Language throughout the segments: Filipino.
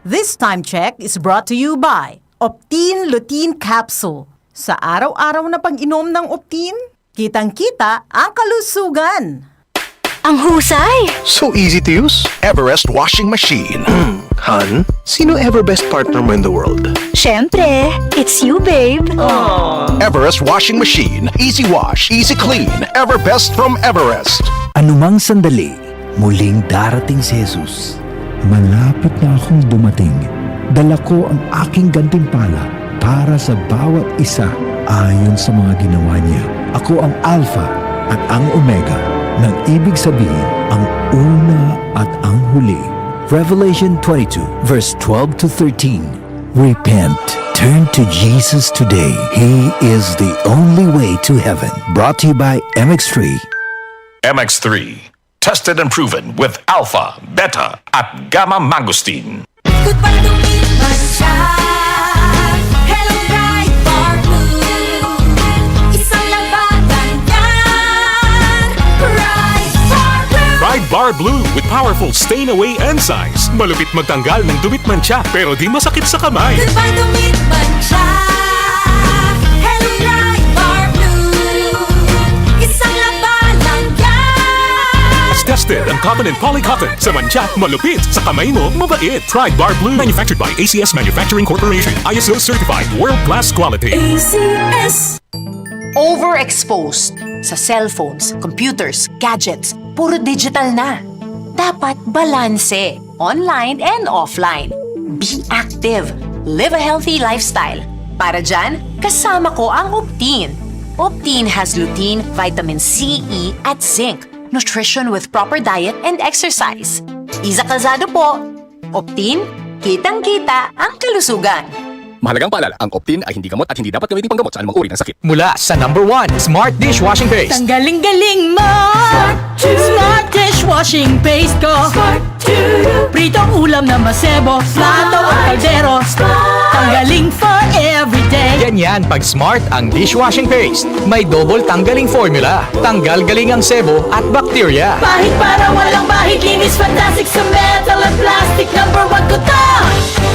This time check is brought to you by Optine Lutein Capsule. Sa araw-araw na pag-inom ng Optine, kitang-kita ang kalusugan. Ang husay! So easy to use. Everest washing machine. Han, sino ever best partner mo in the world? Siyempre, it's you, babe. Everest washing machine. Easy wash, easy clean. Ever best from Everest. Anumang sandali, muling darating si Jesus. Malapit na akong dumating. Dala ko ang aking gantimpala para sa bawat isa ayon sa mga ginawa niya. Ako ang Alpha at ang Omega, nang ibig sabihin ang una at ang huli. Revelation 22 verse 12 to 13. Repent. Turn to Jesus today. He is the only way to heaven. Brought to you by MX3. MX3. Tested and proven with alpha, beta, at gamma mangosteen. Goodbye to me, Masya. Hello, bright bar blue. Isang labatan yan. Bright bar blue. Ride Bar Blue with powerful stain-away enzymes. Malupit magtanggal ng dumit mancha pero di masakit sa kamay. Goodbye to me, Masya. Hello, bright bar blue. Isang labanan yan. It's tested ang cotton and polycotton. Sa mancha, malupit. Sa kamay mo, mabait. Ride Bar Blue. Manufactured by ACS Manufacturing Corporation. ISO certified. World-class quality. ACS. Overexposed sa cellphones, computers, gadgets, puro digital na. Dapat balanse, online and offline. Be active. Live a healthy lifestyle. Para dyan, kasama ko ang Optine. Optine has lutein, vitamin C, E, at zinc. Nutrition with proper diet and exercise. Iza Calzado po. Optine, kitang-kita ang kalusugan. Mahalagang paalala, ang Optine ay hindi gamot at hindi dapat gamitin panggamot sa anumang uri ng sakit. Mula sa number 1, Smart Dishwashing Paste. Tanggaling-galing mo! Smart dishwashing paste ko! Pritong ulam na masebo, plato at kaldero. Tanggaling for everyday. Ganyan pag Smart ang dishwashing paste. May double tanggaling formula. Tanggal galing ang sebo at bakterya. Bahid para walang bahid, linis fantastic sa metal at plastic. Number 1 ko to.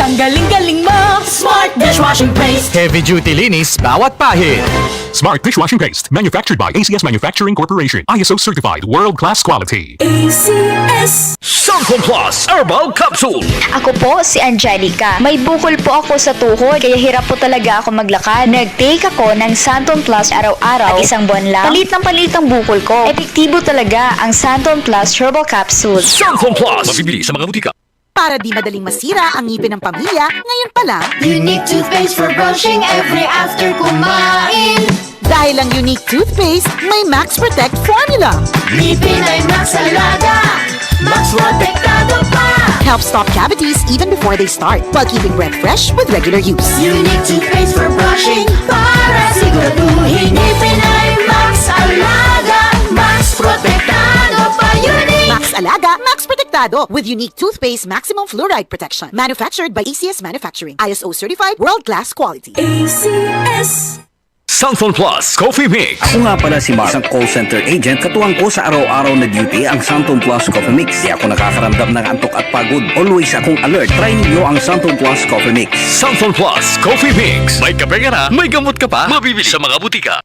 Tanggaling-galing mo! Smart dishwashing paste. Heavy duty linis bawat pahid. Smart Dishwashing Paste. Manufactured by ACS Manufacturing Corporation. ISO certified. World-class quality. ACS. Santon Plus Herbal Capsule. Ako po si Angelica. May bukol po ako sa tuhod, kaya hirap po talaga ako maglakad. Nag-take ako ng Santon Plus araw-araw at isang buwan lang. Palit ng palit ang bukol ko. Epektibo talaga ang Santon Plus Herbal Capsule. Santon Plus. Mabibili sa mga butika. Para di madaling masira ang ngipin ng pamilya, ngayon pa lang, Unique toothpaste for brushing every after kumain. dahil ang unique toothpaste, may Max Protect formula. Ngipin ay Max Alaga. Max Protectado pa. Helps stop cavities even before they start, while keeping breath fresh with regular use. Unique toothpaste for brushing para siguraduhin ngipin ay Max Alaga. Max Protectado pa. Unique. Max Alaga, Max Protectado with unique toothpaste maximum fluoride protection. Manufactured by ACS Manufacturing. ISO certified, world-class quality. ACS. Santon Plus Coffee Mix. Ako nga pala si Mark, isang call center agent. Katuwang ko sa araw-araw na duty ang Santon Plus Coffee Mix. Di ako nakakaramdam ng antok at pagod. Always akong alert. Try ninyo ang Santon Plus Coffee Mix. Santon Plus Coffee Mix. May kape ka na, may gamot ka pa. Mabibili sa mga butika.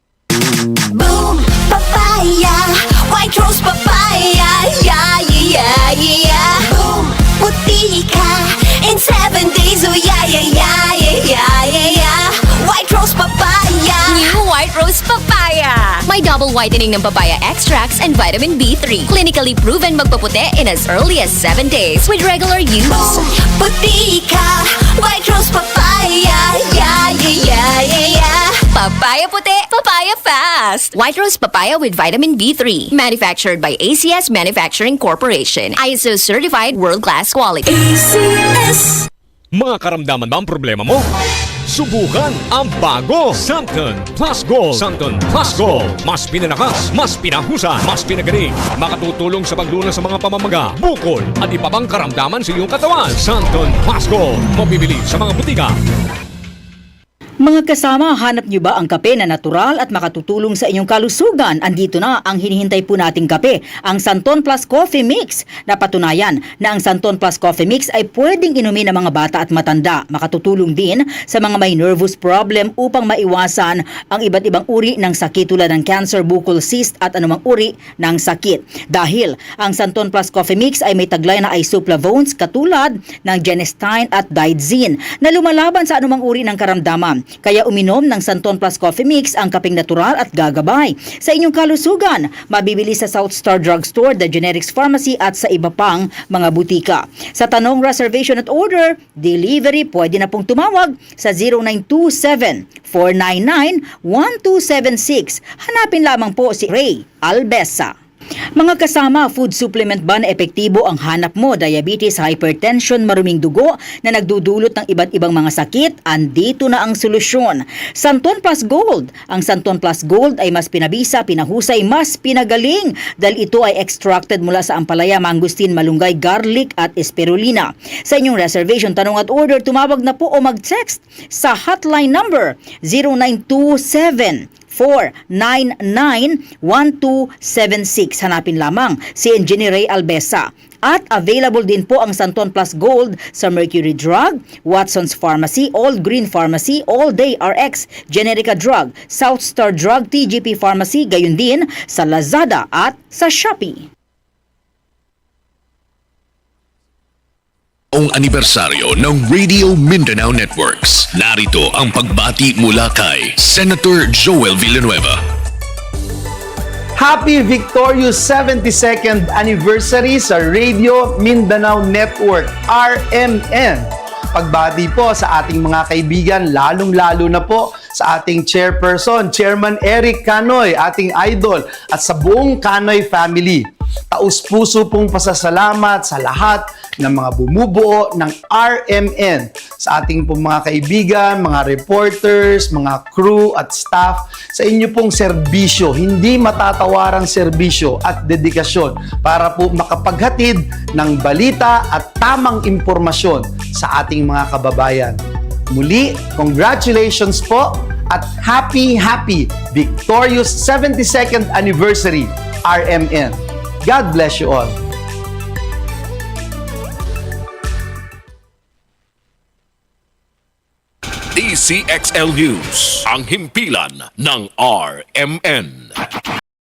Boom, papaya, white rose papaya, yeah, yeah, yeah. Boom, puti ka in 7 days, oh yeah, yeah, yeah, yeah, yeah, yeah. White rose papaya. New White Rose Papaya. May double whitening ng papaya extracts and vitamin B3. Clinically proven magpaputi in as early as 7 days with regular use. Boom, puti ka, white rose papaya, yeah, yeah, yeah, yeah, yeah. Papaya puti, papaya fast. White Rose Papaya with vitamin B3. Manufactured by ACS Manufacturing Corporation. ISO certified world-class quality. ACS. Mga karamdaman ba ang problema mo? Subukan ang bago Santon Plus Gold. Santon Plus Gold. Mas pinalakas, mas pinahusay, mas pinagaling. Makatutulong sa paglunas sa mga pamamaga, bukol at iba pang karamdaman sa iyong katawan. Santon Plus Gold. Mabibili sa mga butika. Mga kasama, hanap niyo ba ang kape na natural at makatutulong sa inyong kalusugan? Andito na ang hinihintay po nating kape, ang Santon Plus Coffee Mix. Napatunayan na ang Santon Plus Coffee Mix ay pwedeng inumin ng mga bata at matanda. Makatutulong din sa mga may nervous problem upang maiwasan ang iba't ibang uri ng sakit tulad ng cancer, bukol cyst at anumang uri ng sakit. Dahil ang Santon Plus Coffee Mix ay may taglay na isoflavones katulad ng genistein at digoxin na lumalaban sa anumang uri ng karamdaman. Kaya uminom ng Santon Plus Coffee Mix ang kapeng natural at gagabay sa inyong kalusugan. Mabibili sa South Star Drugstore, The Generics Pharmacy at sa iba pang mga butika. Sa tanong reservation at order, delivery, pwede na pong tumawag sa 0927-499-1276. Hanapin lamang po si Ray Albesa. Mga kasama, food supplement ba na epektibo ang hanap mo? Diabetes, hypertension, maruming dugo na nagdudulot ng iba't ibang mga sakit? Andito na ang solusyon. Santon Plus Gold. Ang Santon Plus Gold ay mas pinabisa, pinahusay, mas pinagaling dahil ito ay extracted mula sa ampalaya, mangustin, malunggay, garlic at spirulina. Sa inyong reservation, tanong at order, tumawag na po o mag-text sa hotline number 0927 499-1276. Hanapin lamang si Engineer Ray Albesa. At available din po ang Santon Plus Gold sa Mercury Drug, Watson's Pharmacy, All Green Pharmacy, All Day RX, Generica Drug, South Star Drug, TGP Pharmacy, gayon din sa Lazada at sa Shopee. Ang anibersaryo ng Radio Mindanao Networks. Narito ang pagbati mula kay Senator Joel Villanueva. Happy victorious 72nd anniversary sa Radio Mindanao Network, RMN. Pagbati po sa ating mga kaibigan, lalong-lalo na po sa ating chairperson, Chairman Eric Canoy, ating idol, at sa buong Canoy family. Taus-puso pong pasasalamat sa lahat ng mga bumubuo ng RMN, sa ating pong mga kaibigan, mga reporters, mga crew at staff, sa inyo pong serbisyo, hindi matatawarang serbisyo at dedikasyon para po makapaghatid ng balita at tamang impormasyon sa ating mga kababayan. Muli, congratulations po at happy victorious 72nd anniversary RMN. God bless you all. DCXL News, ang himpilan ng RMN.